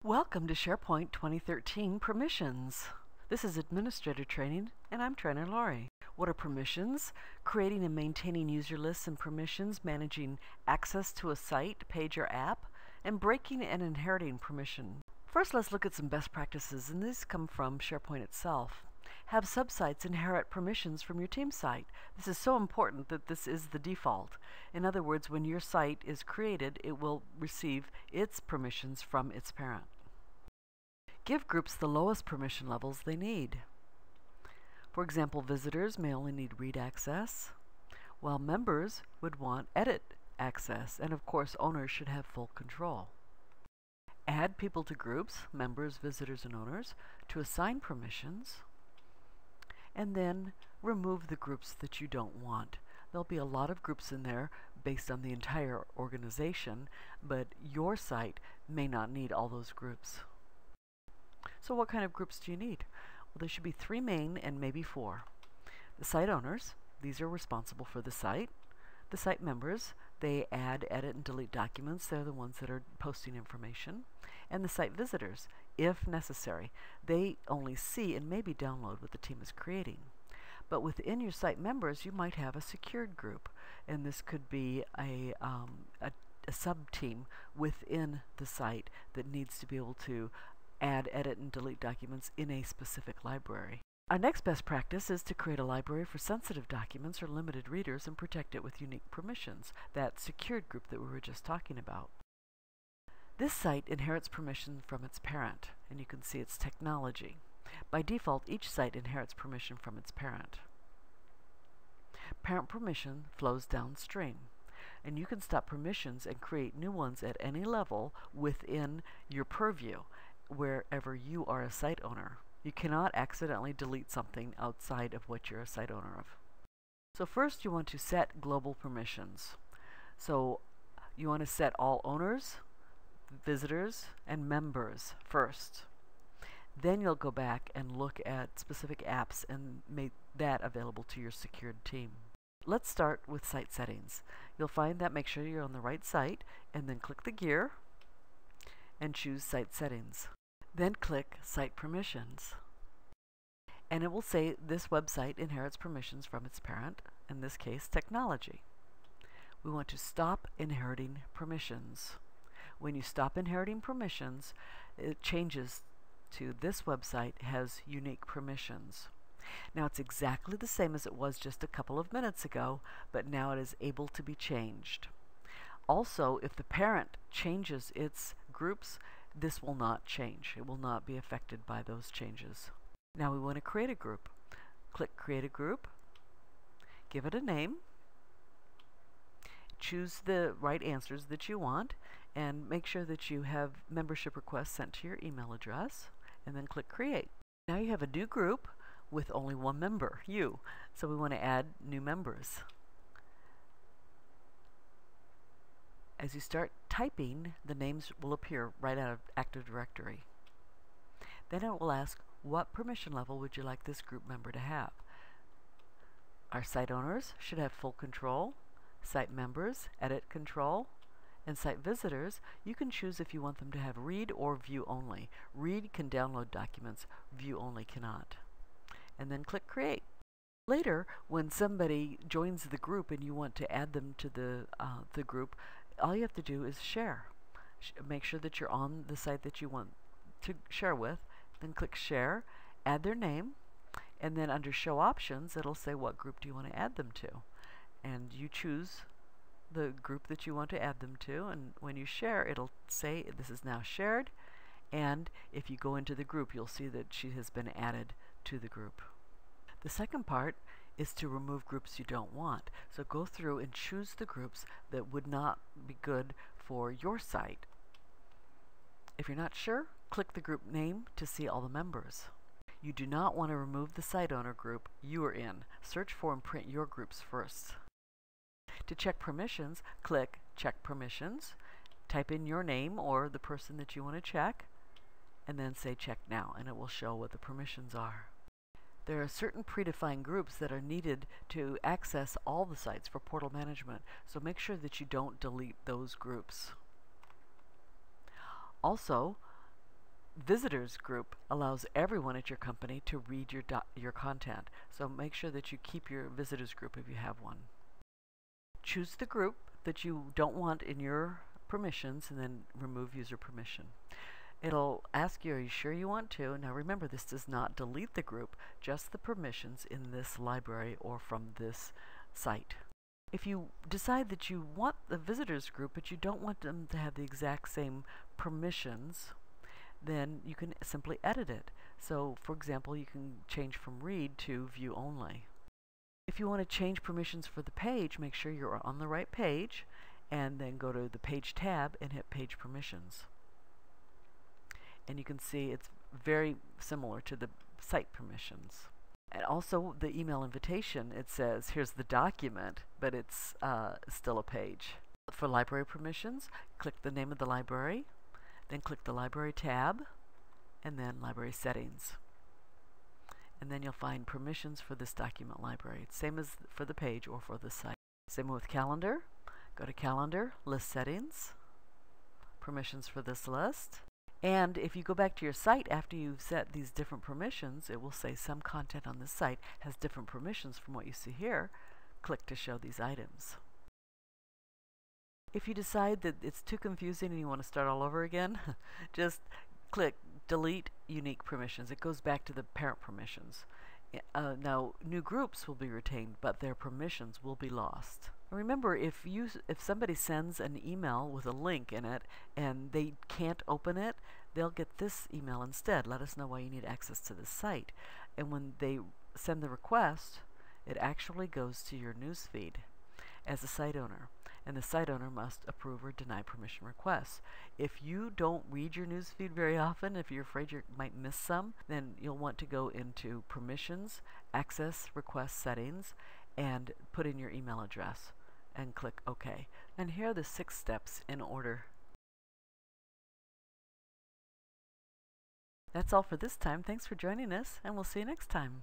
Welcome to SharePoint 2013 Permissions. This is Administrator Training, and I'm Trainer Lori. What are permissions? Creating and maintaining user lists and permissions, managing access to a site, page, or app, and breaking and inheriting permission. First, let's look at some best practices, and these come from SharePoint itself. Have subsites inherit permissions from your team site. This is so important that this is the default. In other words, when your site is created, it will receive its permissions from its parent. Give groups the lowest permission levels they need. For example, visitors may only need read access, while members would want edit access, and of course owners should have full control. Add people to groups, members, visitors, and owners, to assign permissions, and then remove the groups that you don't want. There'll be a lot of groups in there based on the entire organization, but your site may not need all those groups. So what kind of groups do you need? Well, there should be 3 main and maybe 4. The site owners, these are responsible for the site. The site members, they add, edit, and delete documents. They're the ones that are posting information. And the site visitors, if necessary, they only see and maybe download what the team is creating. But within your site members, you might have a secured group, and this could be a sub-team within the site that needs to be able to add, edit, and delete documents in a specific library. Our next best practice is to create a library for sensitive documents or limited readers and protect it with unique permissions, that secured group that we were just talking about. This site inherits permission from its parent, and you can see it's technology. By default, each site inherits permission from its parent. Parent permission flows downstream, and you can stop permissions and create new ones at any level within your purview, wherever you are a site owner. You cannot accidentally delete something outside of what you're a site owner of. So first you want to set global permissions. So you want to set all owners, visitors, and members first. Then you'll go back and look at specific apps and make that available to your secured team. Let's start with site settings. You'll find that make sure you're on the right site, and then click the gear and choose Site Settings. Then click Site Permissions. And it will say this website inherits permissions from its parent, in this case technology. We want to stop inheriting permissions. When you stop inheriting permissions, it changes to this website has unique permissions. Now it's exactly the same as it was just a couple of minutes ago, but now it is able to be changed. Also, if the parent changes its groups, this will not change. It will not be affected by those changes. Now we want to create a group. Click Create a Group, give it a name, choose the right answers that you want, and make sure that you have membership requests sent to your email address, and then click Create. Now you have a new group with only one member, you. So we want to add new members. As you start typing, the names will appear right out of Active Directory. Then it will ask, what permission level would you like this group member to have? Our site owners should have full control. Site members, edit control. And site visitors, you can choose if you want them to have read or view only. Read can download documents, view only cannot. And then click Create. Later, when somebody joins the group and you want to add them to the group, all you have to do is share. Make sure that you're on the site that you want to share with, then click Share, add their name, and then under Show Options, it'll say what group do you want to add them to. And you choose the group that you want to add them to, and when you share, it'll say this is now shared, and if you go into the group, you'll see that she has been added to the group. The second part is to remove groups you don't want. So go through and choose the groups that would not be good for your site. If you're not sure, click the group name to see all the members. You do not want to remove the site owner group you are in. Search for and print your groups first. To check permissions, click Check Permissions, type in your name or the person that you want to check, and then say Check Now, and it will show what the permissions are. There are certain predefined groups that are needed to access all the sites for portal management, so make sure that you don't delete those groups. Also, visitors group allows everyone at your company to read your content. So make sure that you keep your visitors group if you have one. Choose the group that you don't want in your permissions and then remove user permission. It'll ask you, are you sure you want to? Now remember, this does not delete the group, just the permissions in this library or from this site. If you decide that you want the visitors group but you don't want them to have the exact same permissions, then you can simply edit it. So for example, you can change from read to view only. If you want to change permissions for the page, make sure you're on the right page and then go to the page tab and hit page permissions. And you can see it's very similar to the site permissions. And also the email invitation, it says here's the document, but it's still a page. For library permissions, click the name of the library, then click the library tab, and then library settings. And then you'll find permissions for this document library. Same as for the page or for the site. Same with calendar. Go to calendar, list settings, permissions for this list. And if you go back to your site after you've set these different permissions, it will say some content on this site has different permissions from what you see here. Click to show these items. If you decide that it's too confusing and you want to start all over again, just click delete unique permissions. It goes back to the parent permissions. Now new groups will be retained, but their permissions will be lost. Remember, if somebody sends an email with a link in it and they can't open it, they'll get this email instead. Let us know why you need access to this site. And when they send the request, it actually goes to your newsfeed as a site owner. And the site owner must approve or deny permission requests. If you don't read your newsfeed very often, if you're afraid you might miss some, then you'll want to go into Permissions, Access Request Settings, and put in your email address and click OK. And here are the 6 steps in order. That's all for this time. Thanks for joining us, and we'll see you next time.